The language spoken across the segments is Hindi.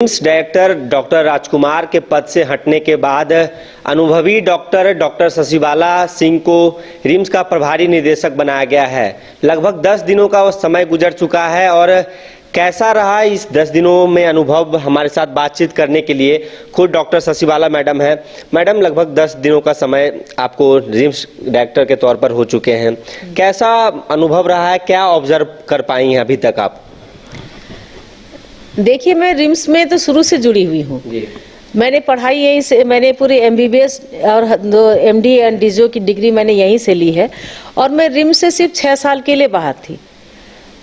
रिम्स डायरेक्टर डॉक्टर राजकुमार के पद से हटने के बाद अनुभवी डॉक्टर शशिबाला सिंह को रिम्स का प्रभारी निदेशक बनाया गया है। लगभग 10 दिनों का वो समय गुजर चुका है और कैसा रहा इस 10 दिनों में अनुभव, हमारे साथ बातचीत करने के लिए खुद डॉक्टर शशिबाला मैडम है। मैडम, लगभग 10 दिनों का समय आपको रिम्स डायरेक्टर के तौर पर हो चुके हैं, कैसा अनुभव रहा है, क्या ऑब्जर्व कर पाई हैं अभी तक आप? देखिए, मैं रिम्स में तो शुरू से जुड़ी हुई हूँ। मैंने पढ़ाई यहीं से, मैंने पूरी MBBS और MD एंड DGO की डिग्री मैंने यहीं से ली है। और मैं रिम्स से सिर्फ 6 साल के लिए बाहर थी।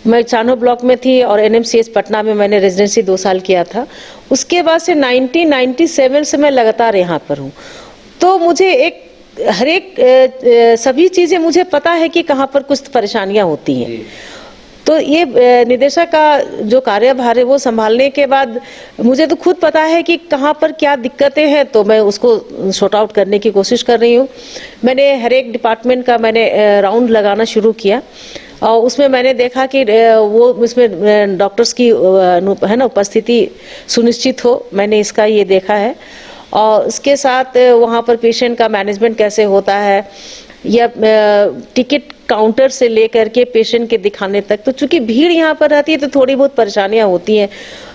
मैं चानो ब्लॉक में थी और NMCH पटना में मैंने रेजिडेंसी 2 साल किया था। उसके बाद से 1997 से मैं लगातार यहाँ पर हूँ। तो मुझे हर एक सभी चीज़ें मुझे पता है कि कहाँ पर कुछ परेशानियाँ होती हैं। तो ये निदेशक का जो कार्यभार है वो संभालने के बाद मुझे तो खुद पता है कि कहाँ पर क्या दिक्कतें हैं, तो मैं उसको शॉर्ट आउट करने की कोशिश कर रही हूँ। मैंने हर एक डिपार्टमेंट का मैंने राउंड लगाना शुरू किया और उसमें मैंने देखा कि वो इसमें डॉक्टर्स की है ना उपस्थिति सुनिश्चित हो, मैंने इसका ये देखा है। और उसके साथ वहाँ पर पेशेंट का मैनेजमेंट कैसे होता है, या टिकट काउंटर से लेकर के पेशेंट के दिखाने तक, तो चूंकि भीड़ यहाँ पर रहती है तो थोड़ी बहुत परेशानियाँ होती हैं।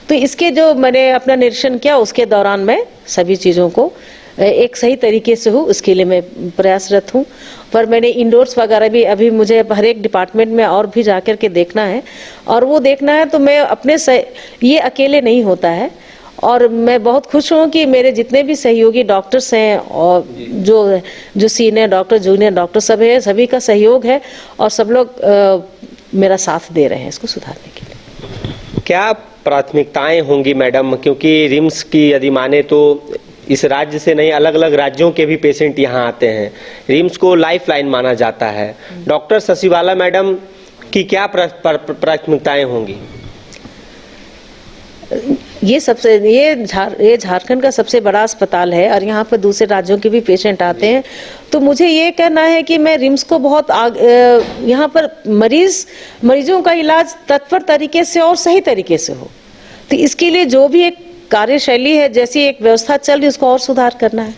तो इसके जो मैंने अपना निरीक्षण किया उसके दौरान मैं सभी चीज़ों को एक सही तरीके से हो उसके लिए मैं प्रयासरत हूँ। पर मैंने इंडोर्स वगैरह भी अभी मुझे हर एक डिपार्टमेंट में और भी जाकर के देखना है, और वो देखना है तो मैं अपने ये अकेले नहीं होता है। और मैं बहुत खुश हूँ कि मेरे जितने भी सहयोगी डॉक्टर्स हैं और जो सीनियर डॉक्टर, जूनियर डॉक्टर सब है, सभी का सहयोग है और सब लोग मेरा साथ दे रहे हैं इसको सुधारने के लिए। क्या प्राथमिकताएं होंगी मैडम, क्योंकि रिम्स की यदि माने तो इस राज्य से नहीं, अलग अलग राज्यों के भी पेशेंट यहाँ आते हैं, रिम्स को लाइफलाइन माना जाता है। डॉक्टर शशिबाला मैडम की क्या प्राथमिकताएं होंगी? ये झारखंड का सबसे बड़ा अस्पताल है और यहाँ पर दूसरे राज्यों के भी पेशेंट आते हैं। तो मुझे ये कहना है कि मैं रिम्स को बहुत यहाँ पर मरीजों का इलाज तत्पर तरीके से और सही तरीके से हो। तो इसके लिए जो भी एक कार्यशैली है, जैसी एक व्यवस्था चल रही है, उसको और सुधार करना है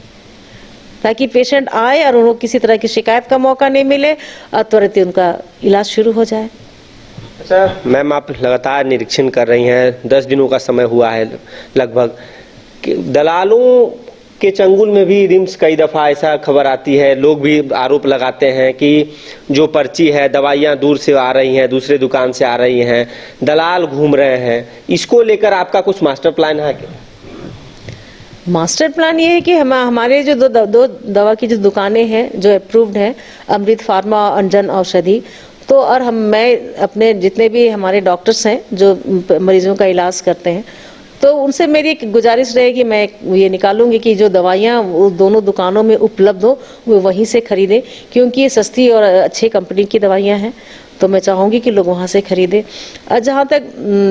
ताकि पेशेंट आए और उनको किसी तरह की शिकायत का मौका नहीं मिले और त्वरित उनका इलाज शुरू हो जाए। अच्छा मैम, आप लगातार निरीक्षण कर रही हैं, 10 दिनों का समय हुआ है लगभग। दलालों के चंगुल में भी रिम्स कई दफ़ा ऐसा खबर आती है, लोग भी आरोप लगाते हैं कि जो पर्ची है, दवाइयाँ दूर से आ रही हैं, दूसरे दुकान से आ रही हैं, दलाल घूम रहे हैं। इसको लेकर आपका कुछ मास्टर प्लान है क्या? मास्टर प्लान ये है कि हमारे जो दो दवा की जो दुकानें हैं जो अप्रूव्ड हैं, अमृत फार्मा और जन औषधि, तो और मैं अपने जितने भी हमारे डॉक्टर्स हैं जो मरीजों का इलाज करते हैं, तो उनसे मेरी एक गुजारिश रहेगी, मैं ये निकालूंगी कि जो दवाइयाँ वो दोनों दुकानों में उपलब्ध हो वो वहीं से खरीदें, क्योंकि ये सस्ती और अच्छी कंपनी की दवाइयाँ हैं। तो मैं चाहूँगी कि लोग वहाँ से खरीदें। और जहाँ तक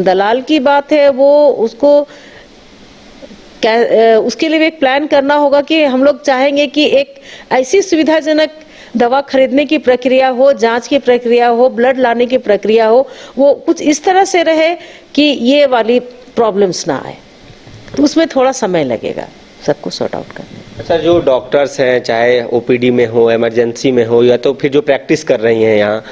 दलाल की बात है, वो उसके लिए एक प्लान करना होगा कि हम लोग चाहेंगे कि एक ऐसी सुविधाजनक दवा खरीदने की प्रक्रिया हो, जांच की प्रक्रिया हो, ब्लड लाने की प्रक्रिया हो, वो कुछ इस तरह से रहे कि ये वाली प्रॉब्लम्स ना आए। तो उसमें थोड़ा समय लगेगा सबको सॉर्ट आउट करने। अच्छा, जो डॉक्टर्स हैं, चाहे OPD में हो, इमरजेंसी में हो, या तो फिर जो प्रैक्टिस कर रही हैं यहाँ,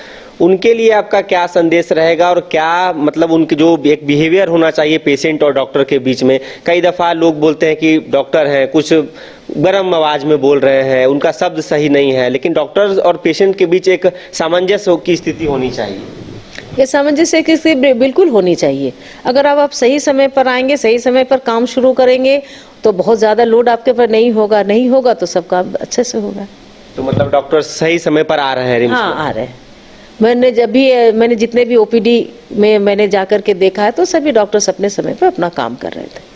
उनके लिए आपका क्या संदेश रहेगा और क्या मतलब उनके जो एक बिहेवियर होना चाहिए पेशेंट और डॉक्टर के बीच में? कई दफ़ा लोग बोलते हैं कि डॉक्टर हैं कुछ गर्म आवाज में बोल रहे हैं, उनका शब्द सही नहीं है, लेकिन डॉक्टर और पेशेंट के बीच एक सामंजस्य की स्थिति होनी चाहिए। ये सामंजस्य की स्थिति बिल्कुल होनी चाहिए। अगर आप सही समय पर आएंगे, सही समय पर काम शुरू करेंगे, तो बहुत ज़्यादा लोड आपके पर नहीं होगा तो सब काम अच्छे से होगा। तो मतलब डॉक्टर सही समय पर आ रहे हैं रिम्स? हाँ, आ रहे हैं। मैंने जितने भी OPD में मैंने जाकर के देखा है, तो सभी डॉक्टर्स अपने समय पर अपना काम कर रहे थे।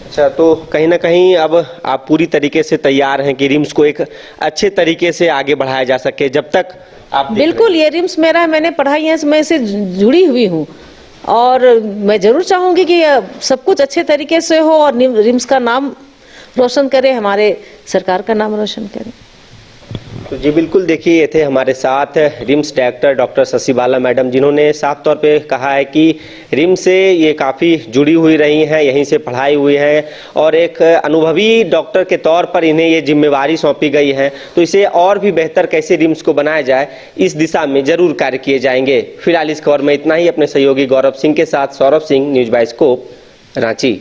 अच्छा, तो कहीं ना कहीं अब आप पूरी तरीके से तैयार हैं कि रिम्स को एक अच्छे तरीके से आगे बढ़ाया जा सके, जब तक आप? बिल्कुल, ये रिम्स मेरा है, मैंने पढ़ाई है, मैं इससे जुड़ी हुई हूँ और मैं जरूर चाहूँगी कि सब कुछ अच्छे तरीके से हो और रिम्स का नाम रोशन करे, हमारे सरकार का नाम रोशन करे। तो जी बिल्कुल, देखिए ये थे हमारे साथ रिम्स डायरेक्टर डॉक्टर शशि बाला मैडम, जिन्होंने साफ तौर पे कहा है कि रिम्स से ये काफ़ी जुड़ी हुई रही हैं, यहीं से पढ़ाई हुई है और एक अनुभवी डॉक्टर के तौर पर इन्हें ये जिम्मेवारी सौंपी गई है। तो इसे और भी बेहतर कैसे रिम्स को बनाया जाए, इस दिशा में जरूर कार्य किए जाएंगे। फिलहाल इस खबर में इतना ही। अपने सहयोगी गौरव सिंह के साथ सौरभ सिंह, न्यूज़ बाइस्कोप, रांची।